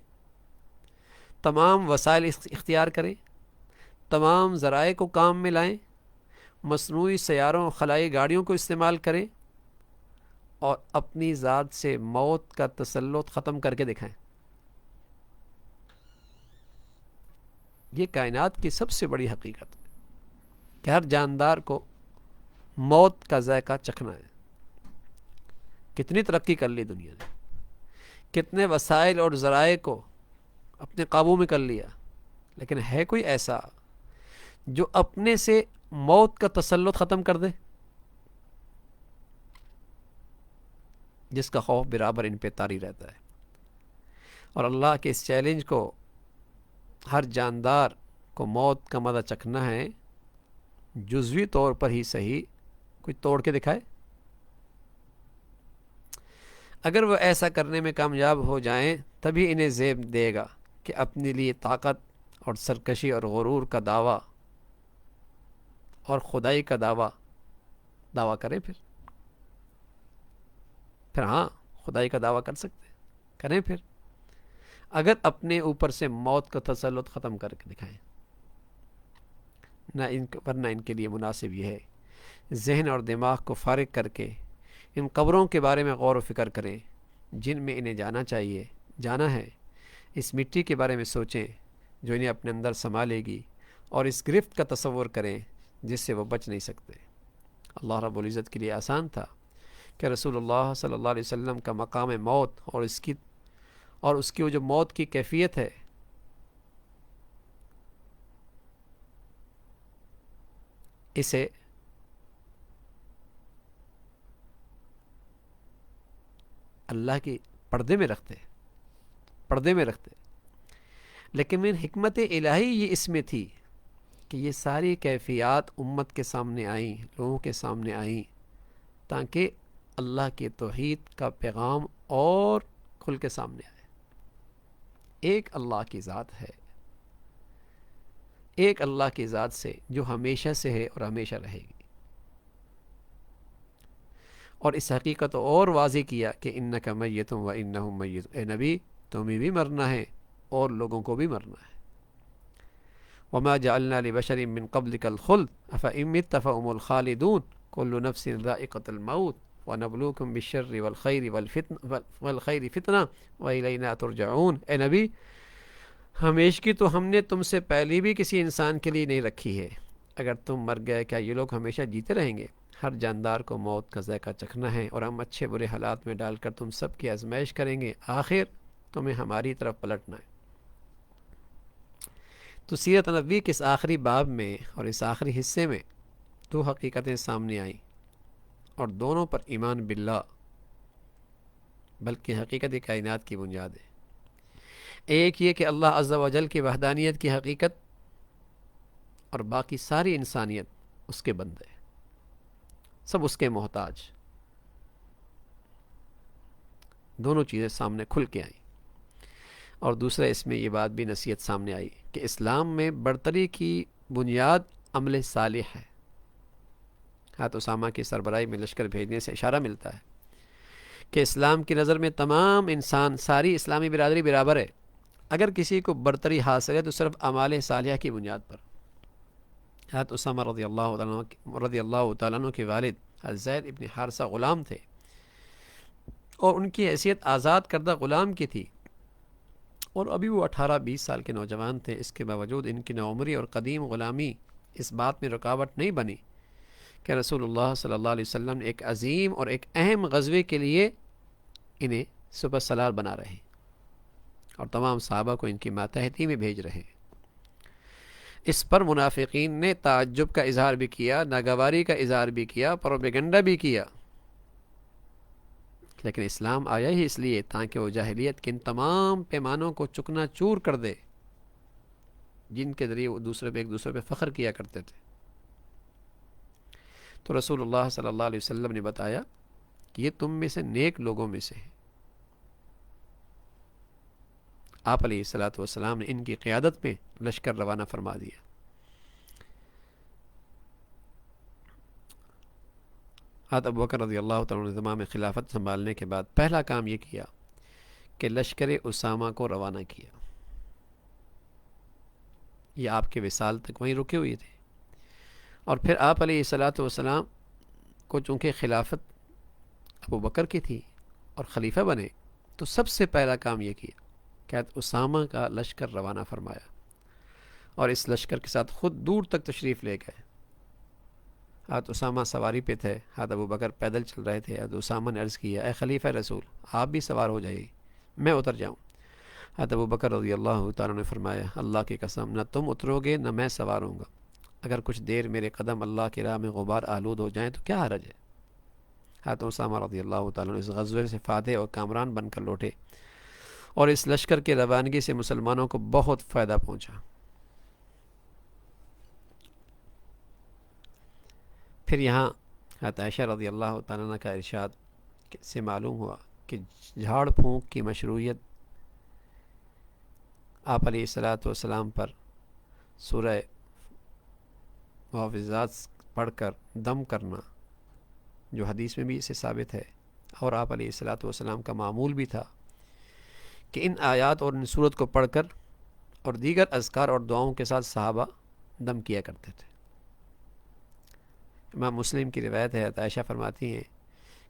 تمام وسائل اختیار کریں، تمام ذرائع کو کام میں لائیں، مصنوعی سیاروں خلائی گاڑیوں کو استعمال کریں، اور اپنی ذات سے موت کا تسلط ختم کر کے دکھائیں۔ یہ کائنات کی سب سے بڑی حقیقت ہے کہ ہر جاندار کو موت کا ذائقہ چکھنا ہے۔ کتنی ترقی کر لی دنیا نے، کتنے وسائل اور ذرائع کو اپنے قابو میں کر لیا، لیکن ہے کوئی ایسا جو اپنے سے موت کا تسلط ختم کر دے، جس کا خوف برابر ان پہ طاری رہتا ہے؟ اور اللہ کے اس چیلنج کو، ہر جاندار کو موت کا مزہ چکھنا ہے، جزوی طور پر ہی صحیح، کوئی توڑ کے دکھائے۔ اگر وہ ایسا کرنے میں کامیاب ہو جائیں تبھی انہیں زیب دے گا کہ اپنے لیے طاقت اور سرکشی اور غرور کا دعویٰ اور خدائی کا دعویٰ کریں. پھر ہاں خدائی کا دعویٰ کر سکتے کریں. پھر اگر اپنے اوپر سے موت کا تسلط ختم کر کے دکھائیں. ورنہ ان کے لیے مناسب یہ ہے ذہن اور دماغ کو فارغ کر کے ان قبروں کے بارے میں غور و فکر کریں جن میں انہیں جانا ہے. اس مٹی کے بارے میں سوچیں جو انہیں اپنے اندر سما لے گی، اور اس گرفت کا تصور کریں جس سے وہ بچ نہیں سکتے. اللہ رب العزت کے لیے آسان تھا کہ رسول اللہ صلی اللہ علیہ وسلم کا مقام موت اور اس کی وہ جو موت کی کیفیت ہے اسے اللہ کی پردے میں رکھتے. لیکن من حکمت الہی یہ اس میں تھی کہ یہ ساری کیفیات امت کے سامنے آئیں، لوگوں کے سامنے آئیں، تاکہ اللہ کے توحید کا پیغام اور کھل کے سامنے آئے. ایک اللہ کی ذات ہے، ایک اللہ کی ذات سے جو ہمیشہ سے ہے اور ہمیشہ رہے گی. اور اس حقیقت کو اور واضح کیا کہ انک میت و انہم میت، اے نبی تمہیں بھی مرنا ہے اور لوگوں کو بھی مرنا ہے. وما جعلنا لبشر من قبلک الخلد افإن مت فهم الخالدون كل نفس ذائقة الموت ونبلوكم بالشر والخیر فتنہ وإلینا ترجعون. اے نبی ہمیشگی تو ہم نے تم سے پہلی بھی کسی انسان کے لیے نہیں رکھی ہے. اگر تم مر گئے کیا یہ لوگ ہمیشہ جیتے رہیں گے؟ ہر جاندار کو موت کا ذائقہ چکھنا ہے، اور ہم اچھے برے حالات میں ڈال کر تم سب کی آزمائش کریں گے، آخر تمہیں ہماری طرف پلٹنا ہے. تو سیرت نبوی کے اس آخری باب میں اور اس آخری حصے میں دو حقیقتیں سامنے آئیں، اور دونوں پر ایمان باللہ بلکہ حقیقت کائنات کی بنیاد ہے. ایک یہ کہ اللہ عز و جل کی وحدانیت کی حقیقت، اور باقی ساری انسانیت اس کے بندے، سب اس کے محتاج. دونوں چیزیں سامنے کھل کے آئیں. اور دوسرا اس میں یہ بات بھی نصیحت سامنے آئی کہ اسلام میں برتری کی بنیاد عمل صالح ہے. حضرت اسامہ کی سربراہی میں لشکر بھیجنے سے اشارہ ملتا ہے کہ اسلام کی نظر میں تمام انسان، ساری اسلامی برادری برابر ہے. اگر کسی کو برتری حاصل ہے تو صرف اعمال صالحہ کی بنیاد پر. حضرت اسامہ رضی اللہ تعالیٰ عنہ کے والد حضرت زید ابن حارثہ غلام تھے، اور ان کی حیثیت آزاد کردہ غلام کی تھی، اور ابھی وہ 18-20 سال کے نوجوان تھے. اس کے باوجود ان کی نوعمری اور قدیم غلامی اس بات میں رکاوٹ نہیں بنی کہ رسول اللہ صلی اللہ علیہ وسلم نے ایک عظیم اور ایک اہم غزوے کے لیے انہیں سپہ سالار بنا رہے ہیں، اور تمام صحابہ کو ان کی ماتحتی میں بھیج رہے ہیں. اس پر منافقین نے تعجب کا اظہار بھی کیا، ناگواری کا اظہار بھی کیا، پروپیگنڈا بھی کیا. لیکن اسلام آیا ہی اس لیے تاکہ وہ جاہلیت کے ان تمام پیمانوں کو چکنا چور کر دے جن کے ذریعے وہ ایک دوسرے پہ فخر کیا کرتے تھے. تو رسول اللہ صلی اللہ علیہ وسلم نے بتایا کہ یہ تم میں سے نیک لوگوں میں سے ہے. آپ علیہ الصلوۃ والسلام نے ان کی قیادت میں لشکر روانہ فرما دیا. حضرت ابوبکر رضی اللہ تعالیٰ عنہ نے زمام خلافت سنبھالنے کے بعد پہلا کام یہ کیا کہ لشکر اسامہ کو روانہ کیا. یہ آپ کے وصال تک وہیں رکے ہوئے تھے، اور پھر آپ علیہ الصلوۃ والسلام کو چونکہ خلافت ابوبکر کی تھی اور خلیفہ بنے، تو سب سے پہلا کام یہ کیا کہ حضرت اسامہ کا لشکر روانہ فرمایا، اور اس لشکر کے ساتھ خود دور تک تشریف لے گئے. حضرت اسامہ سواری پہ تھے، حضرت ابوبکر پیدل چل رہے تھے. حضرت اسامہ نے عرض کیا، اے خلیفہ رسول آپ بھی سوار ہو جائیے، میں اتر جاؤں. حضرت ابوبکر رضی اللہ تعالیٰ نے فرمایا، اللہ کی قسم نہ تم اترو گے نہ میں سوار ہوں گا. اگر کچھ دیر میرے قدم اللہ کی راہ میں غبار آلود ہو جائیں تو کیا حرج ہے. حضرت اسامہ رضی اللہ تعالیٰ نے اس غزوے سے فاتح اور کامران بن کر لوٹے، اور اس لشکر کی روانگی سے مسلمانوں کو بہت فائدہ پہنچا. پھر یہاں حضرت عائشہ رضی اللہ تعالیٰ عنہ کا ارشاد سے معلوم ہوا کہ جھاڑ پھونک کی مشروعیت آپ علیہ الصلاۃ والسلام پر سورہ معوذات پڑھ کر دم کرنا، جو حدیث میں بھی اسے ثابت ہے، اور آپ علیہ الصلاۃ والسلام کا معمول بھی تھا کہ ان آیات اور ان صورت کو پڑھ کر اور دیگر اذکار اور دعاؤں کے ساتھ صحابہ دم کیا کرتے تھے۔ امام مسلم کی روایت ہے، عائشہ فرماتی ہیں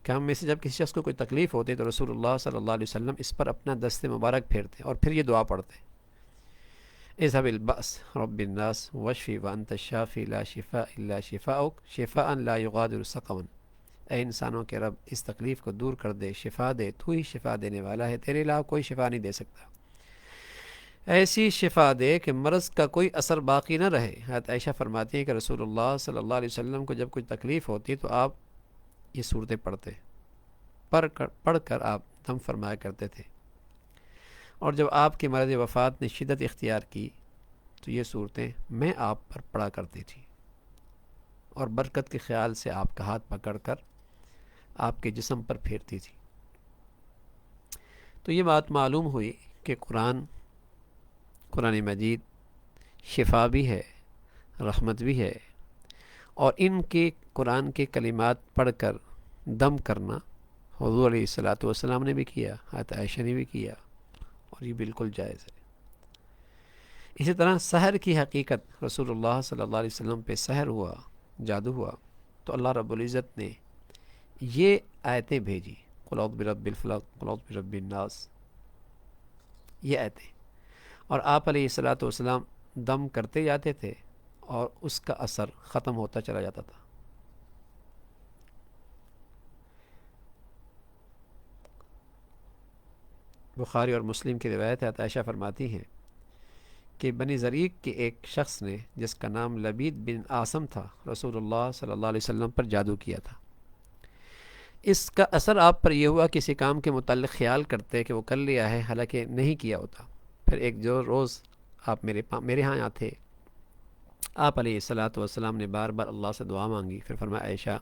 کہ ہم میں سے جب کسی شخص کو کوئی تکلیف ہوتی تو رسول اللہ صلی اللہ علیہ وسلم اس پر اپنا دست مبارک پھیرتے اور پھر یہ دعا پڑھتے: اذهب البأس رب الناس واشفی وانت الشافی لا شفاء الا شفاءک شفاء لا یغادر سقما۔ اے انسانوں کے رب، اس تکلیف کو دور کر دے، شفا دے، تو ہی شفا دینے والا ہے، تیرے علاوہ کوئی شفا نہیں دے سکتا۔ ایسی شفا دے کہ مرض کا کوئی اثر باقی نہ رہے۔ حضرت عائشہ فرماتی ہیں کہ رسول اللہ صلی اللہ علیہ وسلم کو جب کوئی تکلیف ہوتی تو آپ یہ صورتیں پڑھتے، پڑھ کر آپ دم فرمایا کرتے تھے، اور جب آپ کے مرض وفات نے شدت اختیار کی تو یہ صورتیں میں آپ پر پڑھا کرتی تھی، اور برکت کے خیال سے آپ کا ہاتھ پکڑ کر آپ کے جسم پر پھیرتی تھی۔ تو یہ بات معلوم ہوئی کہ قرآن مجید شفا بھی ہے، رحمت بھی ہے، اور ان کے قرآن کے کلمات پڑھ کر دم کرنا حضور علیہ الصلاۃ والسلام نے بھی کیا، حضرت عائشہ نے بھی کیا، اور یہ بالکل جائز ہے۔ اسی طرح سحر کی حقیقت، رسول اللہ صلی اللہ علیہ وسلم پہ سحر ہوا، جادو ہوا، تو اللہ رب العزت نے یہ آیتیں بھیجی، قل اعوذ برب الفلق قل اعوذ برب الناس، یہ آیتیں، اور آپ علیہ الصلاۃ والسلام دم کرتے جاتے تھے اور اس کا اثر ختم ہوتا چلا جاتا تھا۔ بخاری اور مسلم کی روایت ہے، عائشہ فرماتی ہیں کہ بنی زریق کے ایک شخص نے، جس کا نام لبید بن عاصم تھا، رسول اللہ صلی اللہ علیہ وسلم پر جادو کیا تھا۔ اس کا اثر آپ پر یہ ہوا، کسی کام کے متعلق خیال کرتے کہ وہ کر لیا ہے حالانکہ نہیں کیا ہوتا۔ پھر ایک جو روز آپ میرے ہاں آتے، آپ علیہ الصلاۃ والسلام نے بار بار اللہ سے دعا مانگی، پھر فرمایا عائشہ،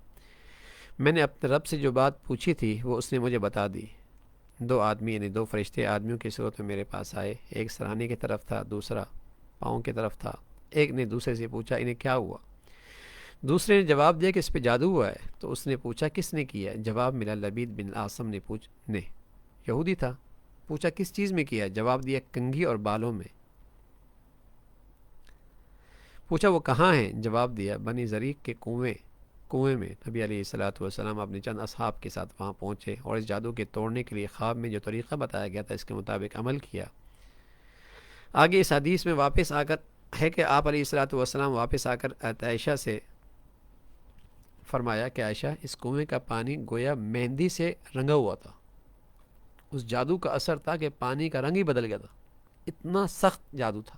میں نے اپنے رب سے جو بات پوچھی تھی وہ اس نے مجھے بتا دی۔ دو آدمی یعنی دو فرشتے آدمیوں کی صورت میں میرے پاس آئے، ایک سرانے کی طرف تھا، دوسرا پاؤں کی طرف تھا۔ ایک نے دوسرے سے پوچھا انہیں کیا ہوا؟ دوسرے نے جواب دیا کہ اس پہ جادو ہوا ہے۔ تو اس نے پوچھا کس نے کیا؟ جواب ملا لبید بن عاصم نے یہودی تھا۔ پوچھا کس چیز میں کیا؟ جواب دیا کنگھی اور بالوں میں۔ پوچھا وہ کہاں ہیں؟ جواب دیا بنی زریق کے کنویں میں۔ نبی علیہ الصلاۃ والسلام اپنے چند اصحاب کے ساتھ وہاں پہنچے اور اس جادو کے توڑنے کے لیے خواب میں جو طریقہ بتایا گیا تھا اس کے مطابق عمل کیا۔ آگے اس حدیث میں واپس آ کر ہے کہ آپ علیہ الصلاۃ والسلام واپس آ کر عائشہ سے فرمایا کہ عائشہ، اس کنویں کا پانی گویا مہندی سے رنگا ہوا تھا۔ اس جادو کا اثر تھا کہ پانی کا رنگ ہی بدل گیا تھا، اتنا سخت جادو تھا،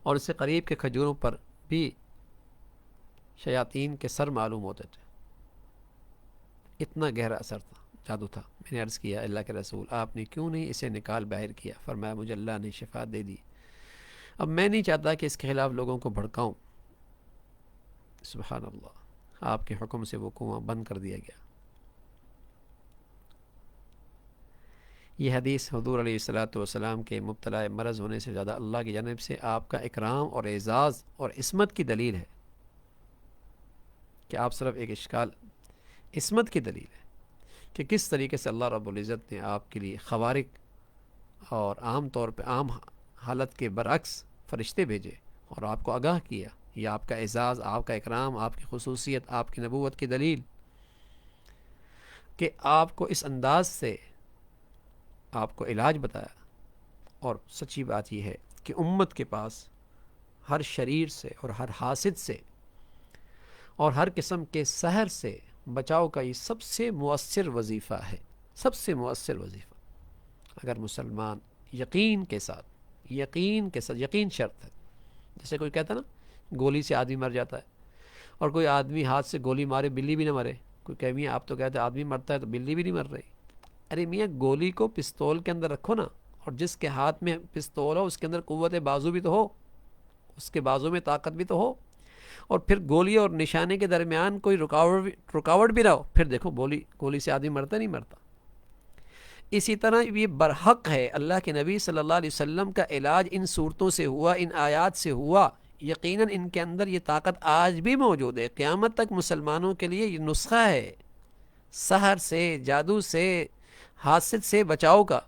اور اس سے قریب کے کھجوروں پر بھی شیاطین کے سر معلوم ہوتے تھے، اتنا گہرا اثر تھا، جادو تھا۔ میں نے عرض کیا اللہ کے رسول، آپ نے کیوں نہیں اسے نکال باہر کیا؟ فرمایا مجھے اللہ نے شفا دے دی، اب میں نہیں چاہتا کہ اس کے خلاف لوگوں کو بھڑکاؤں۔ سبحان اللہ، آپ کے حکم سے وہ کنواں بند کر دیا گیا۔ یہ حدیث حضور علیہ الصلاۃ والسلام کے مبتلا مرض ہونے سے زیادہ اللہ کی جانب سے آپ کا اکرام اور اعزاز اور عصمت کی دلیل ہے، کہ آپ صرف ایک اشکال، عصمت کی دلیل ہے کہ کس طریقے سے اللہ رب العزت نے آپ کے لیے خوارق اور عام طور پہ عام حالت کے برعکس فرشتے بھیجے اور آپ کو آگاہ کیا۔ یہ آپ کا اعزاز، آپ کا اکرام، آپ کی خصوصیت، آپ کی نبوت کی دلیل، کہ آپ کو اس انداز سے آپ کو علاج بتایا۔ اور سچی بات یہ ہے کہ امت کے پاس ہر شریر سے اور ہر حاسد سے اور ہر قسم کے سحر سے بچاؤ کا یہ سب سے مؤثر وظیفہ ہے، سب سے مؤثر وظیفہ۔ اگر مسلمان یقین شرط ہے، جیسے کوئی کہتا ہے نا گولی سے آدمی مر جاتا ہے، اور کوئی آدمی ہاتھ سے گولی مارے بلی بھی نہ مرے۔ کوئی کہ میاں آپ تو کہتے ہیں آدمی مرتا ہے تو بلی بھی نہیں مر رہی۔ ارے میاں گولی کو پستول کے اندر رکھو نا، اور جس کے ہاتھ میں پستول ہو اس کے اندر قوت بازو بھی تو ہو، اس کے بازو میں طاقت بھی تو ہو، اور پھر گولی اور نشانے کے درمیان کوئی رکاوٹ بھی نہ ہو، پھر دیکھو گولی سے آدمی مرتا نہیں مرتا۔ اسی طرح یہ برحق ہے اللہ کے نبی صلی اللہ علیہ وسلم کا علاج ان صورتوں سے ہوا، ان آیات سے ہوا، یقیناً ان کے اندر یہ طاقت آج بھی موجود ہے، قیامت تک مسلمانوں کے لیے یہ نسخہ ہے سحر سے، جادو سے، حاسد سے بچاؤ کا۔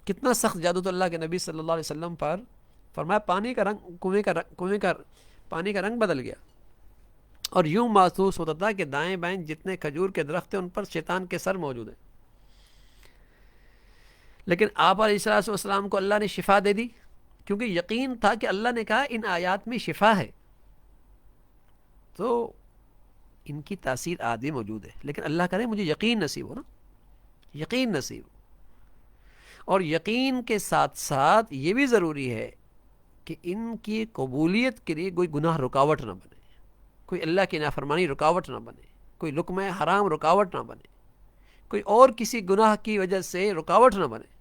کتنا سخت جادو تو اللہ کے نبی صلی اللہ علیہ وسلم پر فرمایا، پانی کا رنگ کنویں کا پانی کا رنگ بدل گیا، اور یوں محسوس ہوتا تھا کہ دائیں بائیں جتنے کھجور کے درخت ہیں ان پر شیطان کے سر موجود ہیں۔ لیکن آپ علیہ الصلوۃ والسلام کو اللہ نے شفا دے دی، کیونکہ یقین تھا کہ اللہ نے کہا ان آیات میں شفا ہے، تو ان کی تاثیر آج بھی موجود ہے۔ لیکن اللہ کرے مجھے یقین نصیب ہو نا، یقین نصیب ہو۔ اور یقین کے ساتھ ساتھ یہ بھی ضروری ہے کہ ان کی قبولیت کے لیے کوئی گناہ رکاوٹ نہ بنے، کوئی اللہ کی نافرمانی رکاوٹ نہ بنے، کوئی لقمہ حرام رکاوٹ نہ بنے، کوئی اور کسی گناہ کی وجہ سے رکاوٹ نہ بنے۔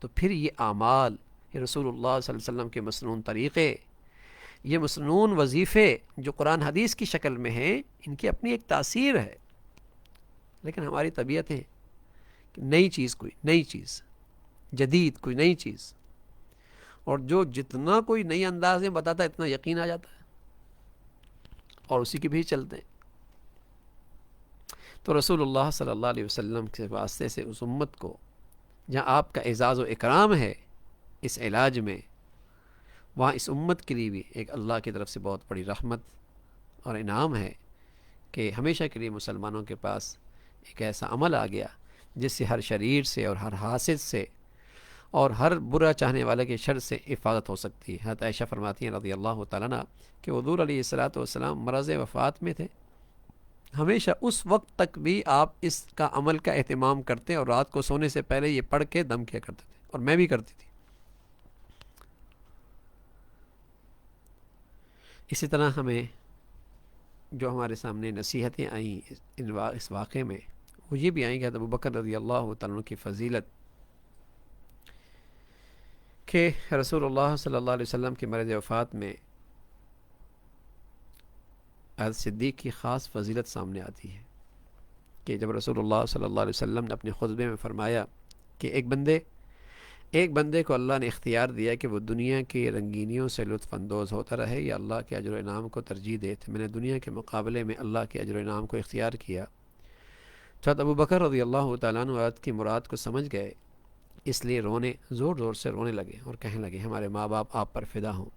تو پھر یہ اعمال، یہ رسول اللہ صلی اللہ علیہ وسلم کے مسنون طریقے، یہ مسنون وظیفے جو قرآن حدیث کی شکل میں ہیں، ان کی اپنی ایک تاثیر ہے۔ لیکن ہماری طبیعت ہے کہ نئی چیز، کوئی نئی چیز جدید، کوئی نئی چیز، اور جو جتنا کوئی نئی انداز میں بتاتا ہے اتنا یقین آ جاتا ہے اور اسی کے بھی چلتے ہیں۔ تو رسول اللہ صلی اللہ علیہ وسلم کے واسطے سے اس امت کو جہاں آپ کا اعزاز و اکرام ہے اس علاج میں، وہاں اس امت کے لیے بھی ایک اللہ کی طرف سے بہت بڑی رحمت اور انعام ہے کہ ہمیشہ کے لیے مسلمانوں کے پاس ایک ایسا عمل آ گیا جس سے ہر شریر سے اور ہر حاسد سے اور ہر برا چاہنے والے کے شر سے حفاظت ہو سکتی ہے۔ حضرت عائشہ فرماتی ہیں رضی اللہ تعالیٰ عنہ کہ حضور علیہ الصلوۃ والسلام مرض وفات میں تھے، ہمیشہ اس وقت تک بھی آپ اس کا عمل کا اہتمام کرتے اور رات کو سونے سے پہلے یہ پڑھ کے دم کیا کرتے تھے، اور میں بھی کرتی تھی۔ اسی طرح ہمیں جو ہمارے سامنے نصیحتیں آئیں اس واقعے میں، وہ یہ بھی آئیں کہ ابو بکر رضی اللہ تعالیٰ عنہ کی فضیلت کہ رسول اللہ صلی اللہ علیہ وسلم کی مرض وفات میں حضرت صدیق کی خاص فضیلت سامنے آتی ہے کہ جب رسول اللہ صلی اللہ علیہ وسلم نے اپنے خطبے میں فرمایا کہ ایک بندے کو اللہ نے اختیار دیا کہ وہ دنیا کی رنگینیوں سے لطف اندوز ہوتا رہے یا اللہ کے اجر و انعام کو ترجیح دے، تو میں نے دنیا کے مقابلے میں اللہ کے اجر و انعام کو اختیار کیا۔ تو ابو بکر رضی اللہ تعالیٰ عنہ آیت کی مراد کو سمجھ گئے، اس لیے زور زور سے رونے لگے اور کہنے لگے ہمارے ماں باپ آپ پر فدا ہوں۔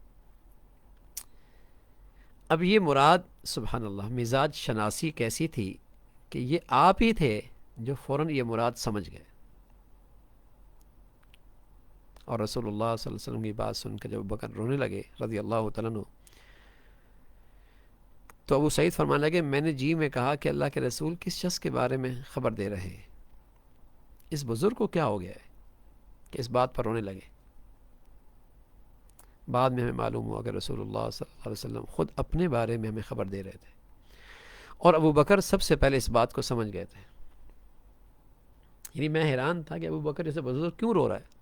اب یہ مراد سبحان اللہ مزاج شناسی کیسی تھی کہ یہ آپ ہی تھے جو فوراً یہ مراد سمجھ گئے، اور رسول اللہ صلی اللہ علیہ وسلم کی بات سن کر جب بکر رونے لگے رضی اللہ تعالیٰ عنہ، تو ابو سعید فرمانے لگے میں نے جی میں کہا کہ اللہ کے رسول کس شخص کے بارے میں خبر دے رہے ہیں، اس بزرگ کو کیا ہو گیا ہے کہ اس بات پر رونے لگے۔ بعد میں ہمیں معلوم ہوا کہ رسول اللہ صلی اللہ علیہ وسلم خود اپنے بارے میں ہمیں خبر دے رہے تھے، اور ابو بکر سب سے پہلے اس بات کو سمجھ گئے تھے۔ یعنی میں حیران تھا کہ ابو بکر جیسے بزرگ کیوں رو رہا ہے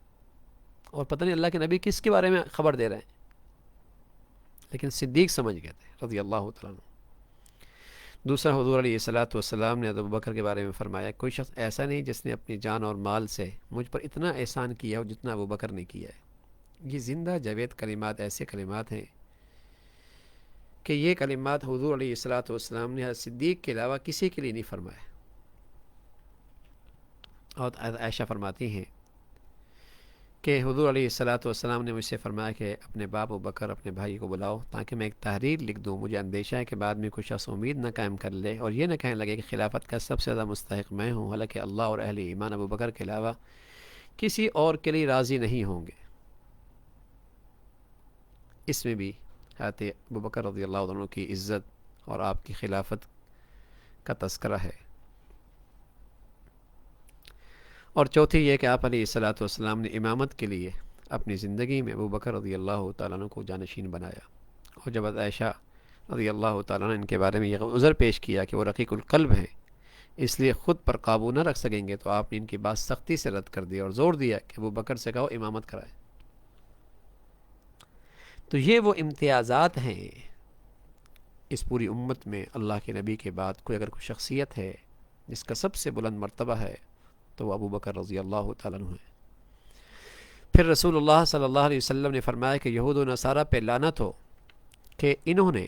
اور پتہ نہیں اللہ کے نبی کس کے بارے میں خبر دے رہے ہیں، لیکن صدیق سمجھ گئے تھے رضی اللہ تعالیٰ عنہ۔ دوسرا، حضور علیہ الصلوۃ والسلام نے ابو بکر کے بارے میں فرمایا کوئی شخص ایسا نہیں جس نے اپنی جان اور مال سے مجھ پر اتنا احسان کیا ہو جتنا ابو بکر نے کیا ہے۔ یہ زندہ جاوید کلمات ایسے کلمات ہیں کہ یہ کلمات حضور علیہ الصلوۃ والسلام نے حضرت صدیق کے علاوہ کسی کے لیے نہیں فرمائے۔ اور عائشہ فرماتی ہیں کہ حضور علیہ الصلوۃ والسلام نے مجھ سے فرمایا کہ اپنے باپ ابو بکر اپنے بھائی کو بلاؤ تاکہ میں ایک تحریر لکھ دوں، مجھے اندیشہ ہے کہ بعد میں کوئی شخص امید نہ قائم کر لے اور یہ نہ کہنے لگے کہ خلافت کا سب سے زیادہ مستحق میں ہوں، حالانکہ اللہ اور اہل ایمان ابو بکر کے علاوہ کسی اور کے لیے راضی نہیں ہوں گے۔ اس میں بھی حضرت ابو بکر رضی اللہ عنہ کی عزت اور آپ کی خلافت کا تذکرہ ہے۔ اور چوتھی یہ کہ آپ علیہ الصلوۃ والسلام نے امامت کے لیے اپنی زندگی میں ابو بکر رضی اللہ تعالیٰ عنہ کو جانشین بنایا، اور جب عائشہ رضی اللہ تعالیٰ عنہ ان کے بارے میں یہ عذر پیش کیا کہ وہ رقیق القلب ہیں اس لیے خود پر قابو نہ رکھ سکیں گے، تو آپ نے ان کی بات سختی سے رد کر دی اور زور دیا کہ ابو بکر سے کہو امامت کرائے۔ تو یہ وہ امتیازات ہیں اس پوری امت میں۔ اللہ کے نبی کے بعد کوئی اگر کوئی شخصیت ہے جس کا سب سے بلند مرتبہ ہے تو وہ ابو بکر رضی اللہ تعالیٰ عنہ ہے۔ پھر رسول اللہ صلی اللہ علیہ وسلم نے فرمایا کہ یہود و نصارہ پہ لعنت ہو کہ انہوں نے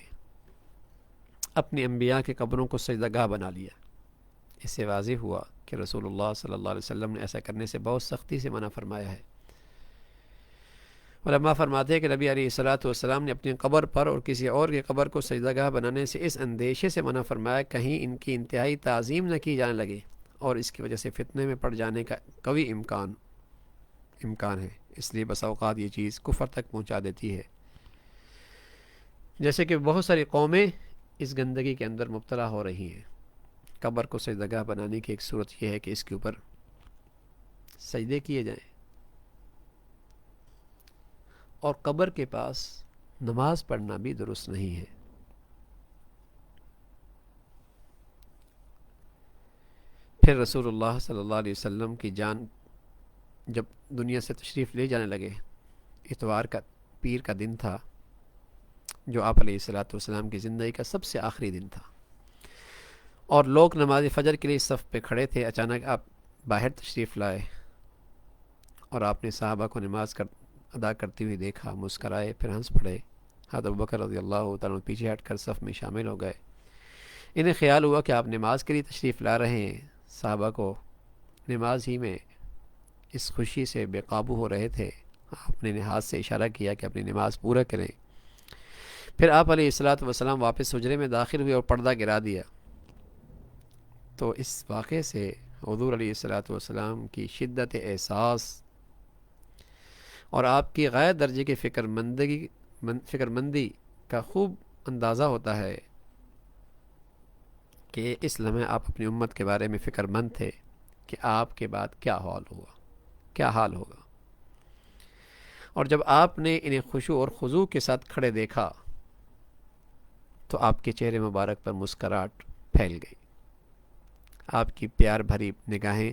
اپنی انبیاء کے قبروں کو سجدہ گاہ بنا لیا۔ اس سے واضح ہوا کہ رسول اللہ صلی اللہ علیہ وسلم نے ایسا کرنے سے بہت سختی سے منع فرمایا ہے۔ علماء فرماتے ہیں کہ نبی علیہ الصلوۃ والسلام نے اپنی قبر پر اور کسی اور کی قبر کو سجدہ گاہ بنانے سے اس اندیشے سے منع فرمایا کہیں ان کی انتہائی تعظیم نہ کی جانے لگے اور اس کی وجہ سے فتنے میں پڑ جانے کا قوی امکان ہے۔ اس لیے بسا اوقات یہ چیز کفر تک پہنچا دیتی ہے، جیسے کہ بہت ساری قومیں اس گندگی کے اندر مبتلا ہو رہی ہیں۔ قبر کو سجدہ گاہ بنانے کی ایک صورت یہ ہے کہ اس کے اوپر سجدے کیے جائیں، اور قبر کے پاس نماز پڑھنا بھی درست نہیں ہے۔ پھر رسول اللہ صلی اللہ علیہ وسلم کی جان جب دنیا سے تشریف لے جانے لگے، اتوار کا پیر کا دن تھا جو آپ علیہ الصلوۃ والسلام کی زندگی کا سب سے آخری دن تھا، اور لوگ نماز فجر کے لیے صف پہ کھڑے تھے۔ اچانک آپ باہر تشریف لائے اور آپ نے صحابہ کو نماز ادا کرتے ہوئے دیکھا، مسکرائے، پھر ہنس پڑے۔ حضرت ابوبکر رضی اللہ تعالیٰ پیچھے ہٹ کر صف میں شامل ہو گئے۔ انہیں خیال ہوا کہ آپ نماز کے لیے تشریف لا رہے ہیں۔ صحابہ کو نماز ہی میں اس خوشی سے بے قابو ہو رہے تھے۔ آپ نے ہاتھ سے اشارہ کیا کہ اپنی نماز پورا کریں۔ پھر آپ علیہ الصلوۃ والسلام واپس حجرے میں داخل ہوئے اور پردہ گرا دیا۔ تو اس واقعے سے حضور علیہ الصلوۃ والسلام کی شدت احساس اور آپ کی غیر درجے کی فکر مندی کا خوب اندازہ ہوتا ہے کہ اس لمحے آپ اپنی امت کے بارے میں فکر مند تھے کہ آپ کے بعد کیا حال ہوگا۔ اور جب آپ نے انہیں خشوع اور خضوع کے ساتھ کھڑے دیکھا تو آپ کے چہرے مبارک پر مسکراہٹ پھیل گئی۔ آپ کی پیار بھری نگاہیں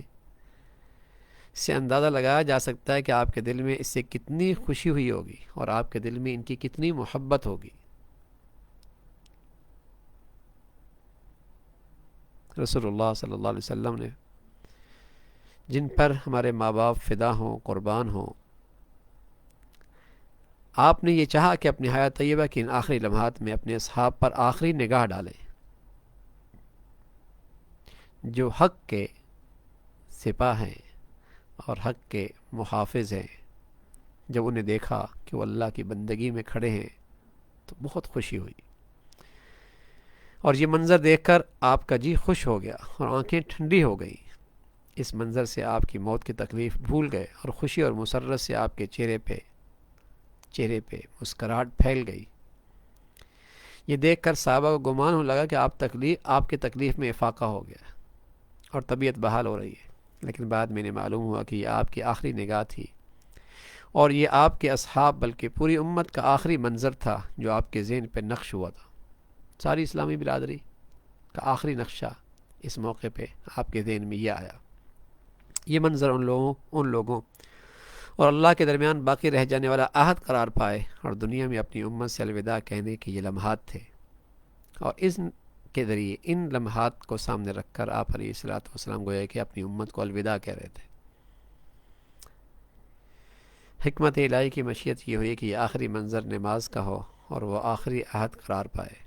سے اندازہ لگایا جا سکتا ہے کہ آپ کے دل میں اس سے کتنی خوشی ہوئی ہوگی اور آپ کے دل میں ان کی کتنی محبت ہوگی۔ رسول اللہ صلی اللہ علیہ وسلم نے جن پر ہمارے ماں باپ فدا ہوں، قربان ہوں، آپ نے یہ چاہا کہ اپنی حیات طیبہ کی ان آخری لمحات میں اپنے اصحاب پر آخری نگاہ ڈالیں جو حق کے سپاہ ہیں اور حق کے محافظ ہیں۔ جب انہیں دیکھا کہ وہ اللہ کی بندگی میں کھڑے ہیں تو بہت خوشی ہوئی، اور یہ منظر دیکھ کر آپ کا جی خوش ہو گیا اور آنکھیں ٹھنڈی ہو گئیں۔ اس منظر سے آپ کی موت کی تکلیف بھول گئے اور خوشی اور مسرت سے آپ کے چہرے پہ مسکراہٹ پھیل گئی۔ یہ دیکھ کر صحابہ کو گمان ہونے لگا کہ آپ کی تکلیف میں افاقہ ہو گیا اور طبیعت بحال ہو رہی ہے، لیکن بعد میں انہیں معلوم ہوا کہ یہ آپ کی آخری نگاہ تھی، اور یہ آپ کے اصحاب بلکہ پوری امت کا آخری منظر تھا جو آپ کے ذہن پہ نقش ہوا تھا۔ ساری اسلامی برادری کا آخری نقشہ اس موقع پہ آپ کے ذہن میں یہ آیا۔ یہ منظر ان لوگوں اور اللہ کے درمیان باقی رہ جانے والا عہد قرار پائے اور دنیا میں اپنی امت سے الوداع کہنے کے یہ لمحات تھے، اور اس کے ذریعے ان لمحات کو سامنے رکھ کر آپ علیہ الصلوۃ والسلام گویا کہ اپنی امت کو الوداع کہہ رہے تھے۔ حکمت الہی کی مشیت یہ ہوئی کہ یہ آخری منظر نماز کا ہو اور وہ آخری عہد قرار پائے۔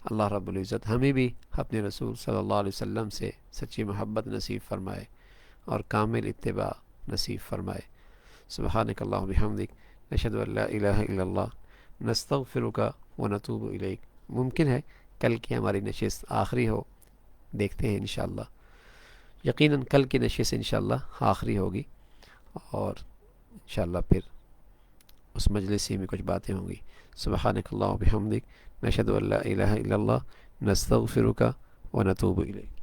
اللہ رب العزت ہمیں بھی اپنے رسول صلی اللہ علیہ وسلم سے سچی محبت نصیب فرمائے اور کامل اتباع نصیب فرمائے۔ سبحانک اللہم بحمدک، نشہد ان لا الہ الا اللہ، نستغفرک ونتوب الیک۔ ممکن ہے کل کی ہماری نشست آخری ہو، دیکھتے ہیں انشاءاللہ۔ یقیناً کل کی نشست انشاءاللہ آخری ہوگی، اور انشاءاللہ پھر اس مجلسی میں کچھ باتیں ہوں گی۔ سبحانک اللہم بحمدک، نشہد ان لا الہ الا اللہ، نستغفرک ونتوب الیک۔